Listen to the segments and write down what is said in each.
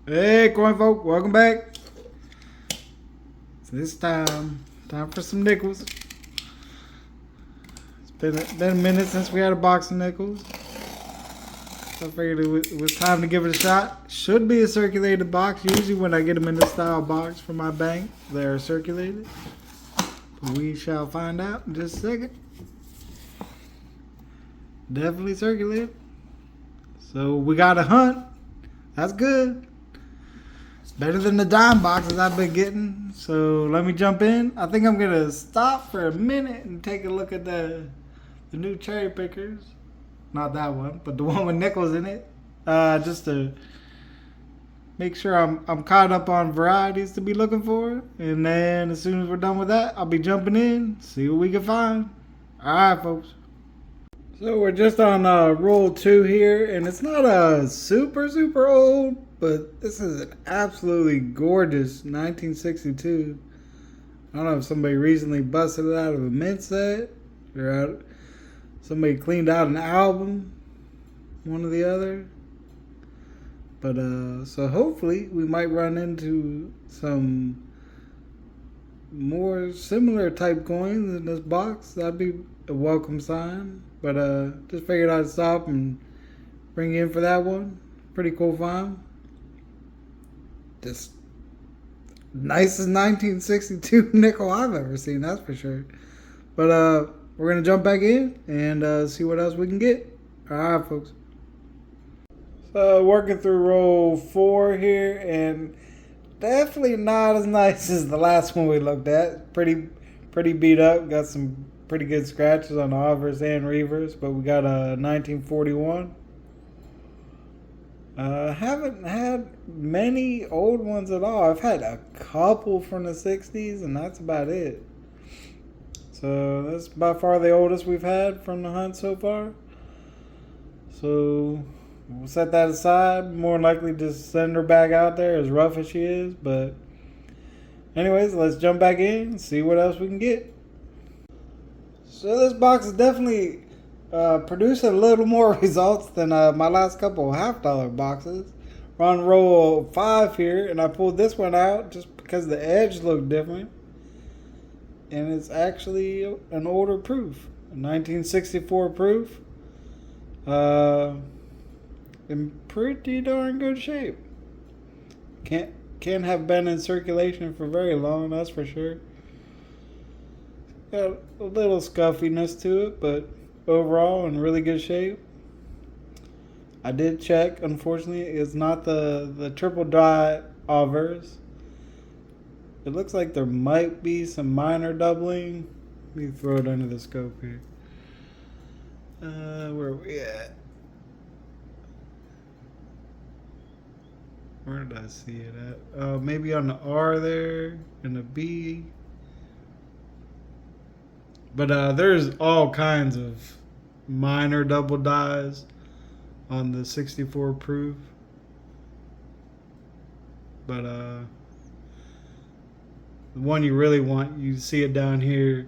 Hey, coin folk, welcome back. So this time for some nickels. Been a minute since we had a box of nickels. So I figured it was time to give it a shot. Should be a circulated box. Usually when I get them in this style box from my bank, they're circulated. But we shall find out in just a second. Definitely circulated. So we got a hunt. That's good. Better than the dime boxes I've been getting. So let me jump in. I think I'm gonna stop for a minute and take a look at the new cherry pickers. Not that one, but the one with nickels in it. Just to make sure I'm caught up on varieties to be looking for. And then as soon as we're done with that, I'll be jumping in, see what we can find. Alright folks. So we're just on roll 2 here, and it's not a super old, but this is an absolutely gorgeous 1962. I don't know if somebody recently busted it out of a mint set, or somebody cleaned out an album, one or the other. But so hopefully we might run into some more similar type coins in this box. That'd be a welcome sign. But just figured I'd stop and bring you in for that one. Pretty cool find. Just nicest 1962 nickel I've ever seen, that's for sure. But we're gonna jump back in and see what else we can get. Alright folks. So working through roll 4 here, and definitely not as nice as the last one we looked at. Pretty beat up. Got some pretty good scratches on the offers and reavers, but we got a 1941. Haven't had many old ones at all. I've had a couple from the 60s, and that's about it. So that's by far the oldest we've had from the hunt so far. So we'll set that aside. More likely just send her back out there, as rough as she is. But anyways, let's jump back in and see what else we can get. So this box is definitely producing a little more results than my last couple of $50 boxes. We're on roll 5 here, and I pulled this one out just because the edge looked different. And it's actually an older proof, a 1964 proof. In pretty darn good shape. Can't have been in circulation for very long, that's for sure. Got a little scuffiness to it, but overall in really good shape. I did check, unfortunately, it's not the triple dry offers. It looks like there might be some minor doubling. Let me throw it under the scope here. Where are we at? Where did I see it at? Maybe on the R there and the B. But there's all kinds of minor double dyes on the 64 proof. But the one you really want, you see it down here.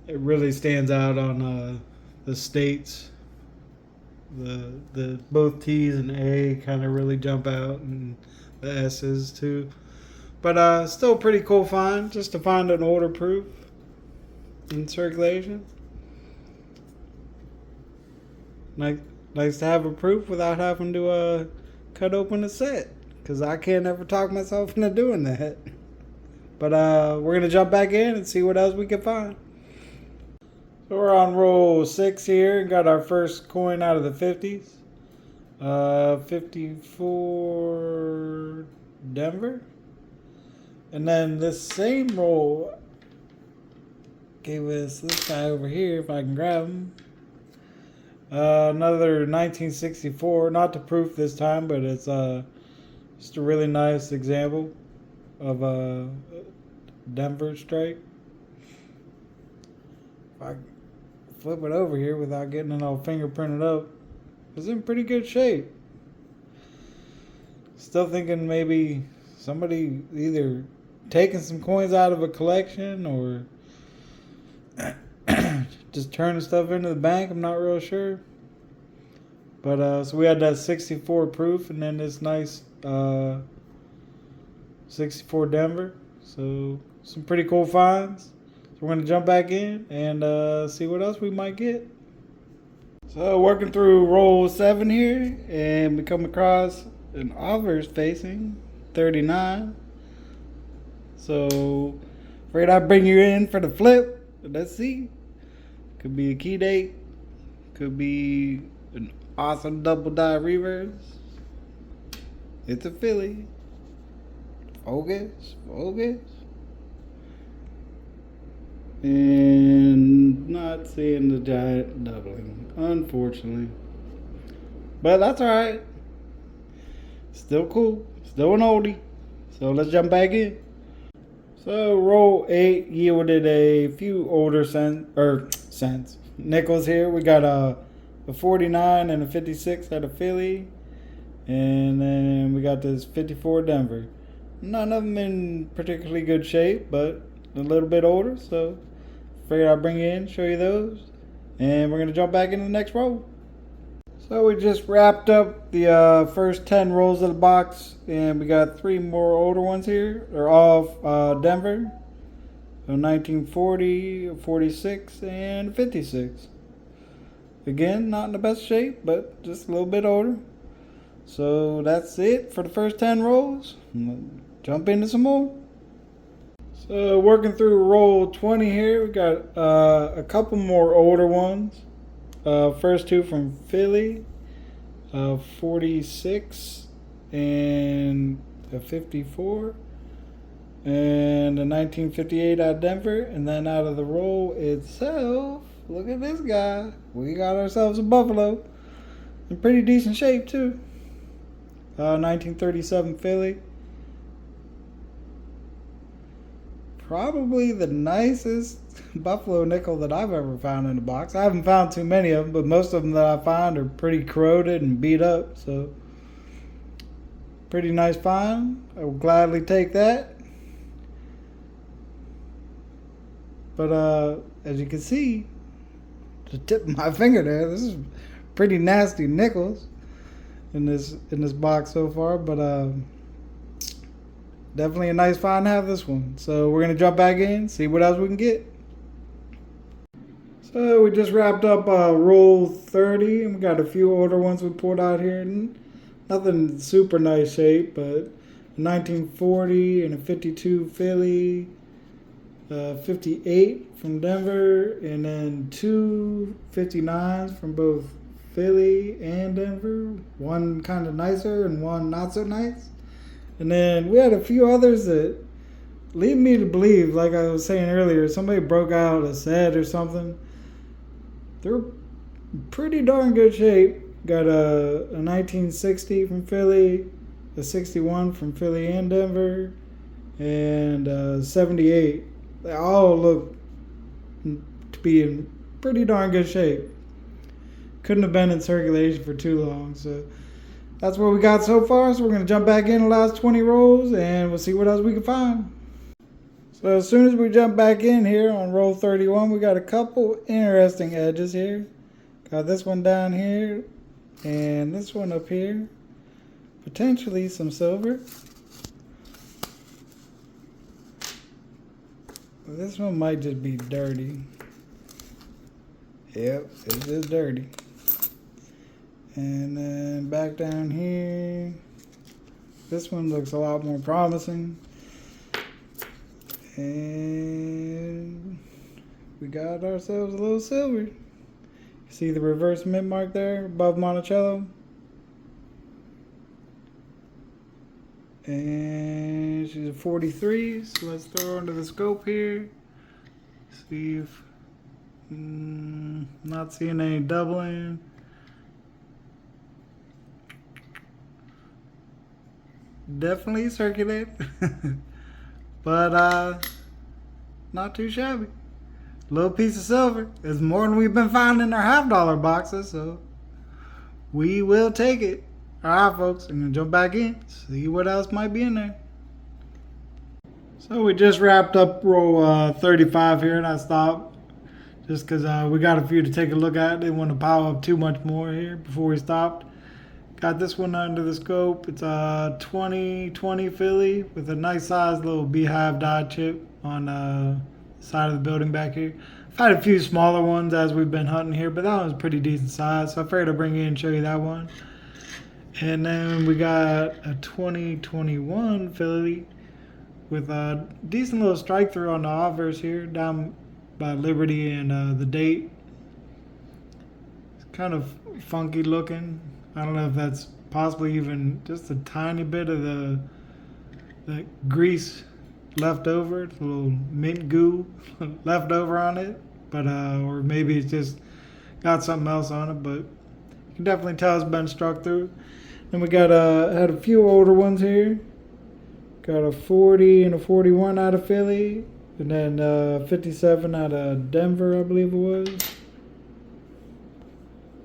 It really stands out on the states. The both T's and A kind of really jump out, and the S's too. But still pretty cool find, just to find an older proof in circulation. Nice to have a proof without having to cut open a set, because I can't ever talk myself into doing that. But we're gonna jump back in and see what else we can find. So we're on roll 6 here and got our first coin out of the 50s. 54 Denver. And then this same roll gave us this guy over here, if I can grab him. Another 1964, not the proof this time, but it's just a really nice example of a Denver stripe. If I flip it over here without getting it all fingerprinted up, it's in pretty good shape. Still thinking maybe somebody either taking some coins out of a collection or just turning stuff into the bank. I'm not real sure. But so we had that 64 proof, and then this nice 64 Denver. So some pretty cool finds. So we're gonna jump back in and see what else we might get. So working through roll 7 here, and we come across an offers facing 39. So afraid I bring you in for the flip. Let's see. Could be a key date. Could be an awesome double die reverse. It's a Philly. Focus. And not seeing the giant doubling, unfortunately. But that's alright. Still cool. Still an oldie. So let's jump back in. So roll 8 yielded a few older cents. Nickels here. We got a 49 and a 56 at a Philly. And then we got this 54 Denver. None of them in particularly good shape, but a little bit older. So figured I'd bring you in, show you those. And we're going to jump back into the next roll. So we just wrapped up the first 10 rolls of the box. And we got 3 more older ones here. They're all Denver. A 1940, a 46, and a 56. Again, not in the best shape, but just a little bit older. So that's it for the first 10 rolls. Jump into some more. So working through roll 20 here, we got a couple more older ones. First 2 from Philly, 46 and a 54. And a 1958 out of Denver. And then out of the roll itself, look at this guy. We got ourselves a Buffalo. In pretty decent shape too. 1937 Philly. Probably the nicest Buffalo nickel that I've ever found in a box. I haven't found too many of them, but most of them that I find are pretty corroded and beat up. So pretty nice find. I will gladly take that. But as you can see, the tip of my finger there, this is pretty nasty nickels in this box so far. But definitely a nice find to have this one. So we're gonna jump back in, see what else we can get. So we just wrapped up roll 30, and we got a few older ones we pulled out here. Nothing super nice shape, but a 1940 and a 52 Philly. 58 from Denver, and then 2 59s from both Philly and Denver. One kind of nicer and one not so nice. And then we had a few others that lead me to believe, like I was saying earlier, somebody broke out a set or something. They're pretty darn good shape. Got a 1960 from Philly, a 61 from Philly and Denver, and a 78. They all look to be in pretty darn good shape. Couldn't have been in circulation for too long. So that's what we got so far. So we're going to jump back in the last 20 rolls, and we'll see what else we can find. So as soon as we jump back in here on roll 31, we got a couple interesting edges here. Got this one down here and this one up here. Potentially some silver. This one might just be dirty. Yep, it's just dirty. And then back down here, this one looks a lot more promising. And we got ourselves a little silver. See the reverse mint mark there above Monticello? And she's a 43, so let's throw her under the scope here. See if not seeing any doubling. Definitely circulate. But not too shabby. Little piece of silver is more than we've been finding in our $50 boxes, so we will take it. Alright folks, I'm going to jump back in, see what else might be in there. So we just wrapped up row 35 here, and I stopped just because we got a few to take a look at. Didn't want to pile up too much more here before we stopped. Got this one under the scope. It's a 2020 Philly with a nice sized little beehive dye chip on the side of the building back here. I've had a few smaller ones as we've been hunting here, but that one's pretty decent size, so I figured I'd bring it in and show you that one. And then we got a 2021 Philly with a decent little strike through on the obverse here, down by Liberty and the Date. It's kind of funky looking. I don't know if that's possibly even just a tiny bit of the grease left over, it's a little mint goo left over on it, but or maybe it's just got something else on it, but you can definitely tell it's been struck through. Then we got had a few older ones here. Got a 40 and a 41 out of Philly, and then 57 out of Denver, I believe it was.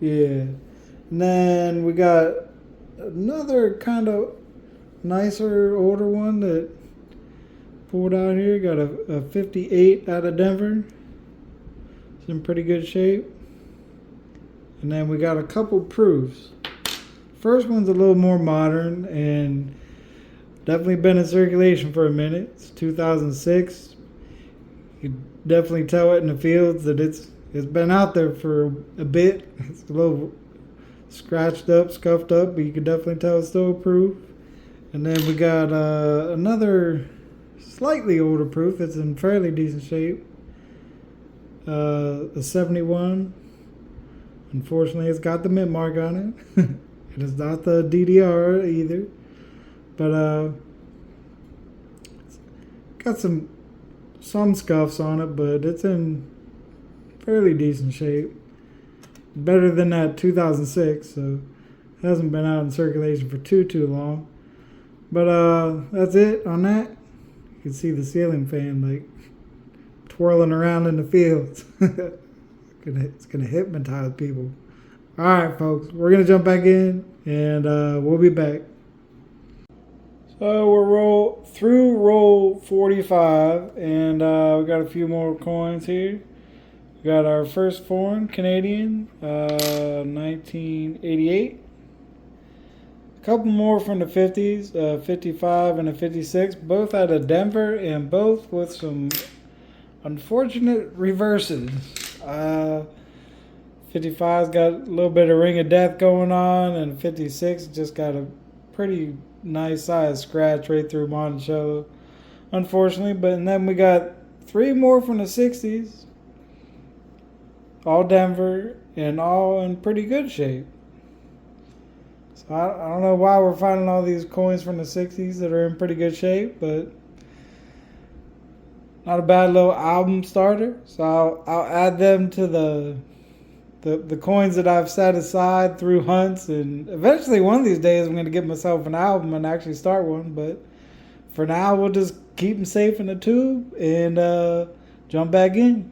Yeah. And then we got another kind of nicer older one that pulled out here. Got a 58 out of Denver. It's in pretty good shape. And then we got a couple proofs. First one's a little more modern and definitely been in circulation for a minute. It's 2006. You can definitely tell it in the fields that it's been out there for a bit. It's a little scratched up, scuffed up, but you can definitely tell it's still proof. And then we got another slightly older proof that's in fairly decent shape. A 71. Unfortunately, it's got the mint mark on it. And it's not the DDR either. But it's got some scuffs on it, but it's in fairly decent shape. Better than that 2006, so it hasn't been out in circulation for too long. But that's it on that. You can see the ceiling fan like twirling around in the fields. It's gonna hypnotize people. All right, folks, we're gonna jump back in, and we'll be back. So we're through roll 45, and we got a few more coins here. We got our first foreign Canadian, 1988. A couple more from the 50s, 55 and a 56, both out of Denver, and both with some unfortunate reverses. 55's got a little bit of Ring of Death going on, and 56 just got a pretty nice size scratch right through Monticello, unfortunately. And then we got three more from the 60s. All Denver, and all in pretty good shape. So I don't know why we're finding all these coins from the 60s that are in pretty good shape, but not a bad little album starter. So I'll add them to the coins that I've set aside through hunts, and eventually one of these days I'm going to get myself an album and actually start one. But for now, we'll just keep them safe in the tube and jump back in.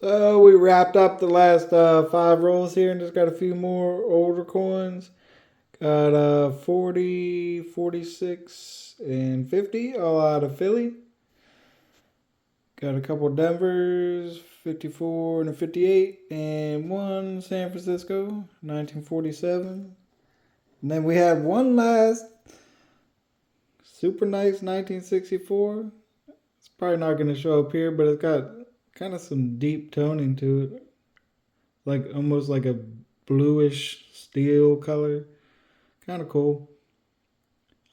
So we wrapped up the last 5 rolls here and just got a few more older coins. Got 40, 46, and 50 all out of Philly. Got a couple Denvers, 54 and a 58, and one San Francisco, 1947. And then we had one last super nice 1964. It's probably not going to show up here, but it's got kind of some deep toning to it, like almost like a bluish steel color. Kind of cool.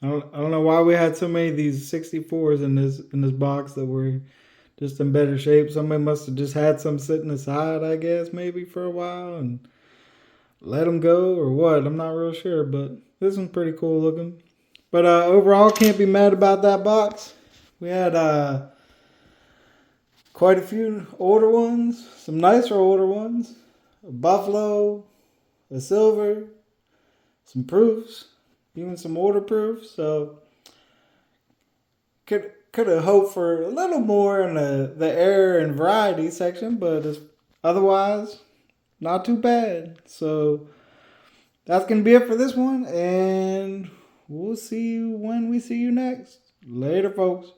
I don't know why we had so many of these 64s in this box that were just in better shape. Somebody must have just had some sitting aside, I guess, maybe for a while and let them go or what. I'm not real sure, but this one's pretty cool looking. But overall, can't be mad about that box. We had quite a few older ones, some nicer older ones, a buffalo, a silver, some proofs, even some older proofs. So could have hoped for a little more in the error and variety section, but otherwise not too bad. So that's gonna be it for this one, and we'll see you when we see you next. Later, folks.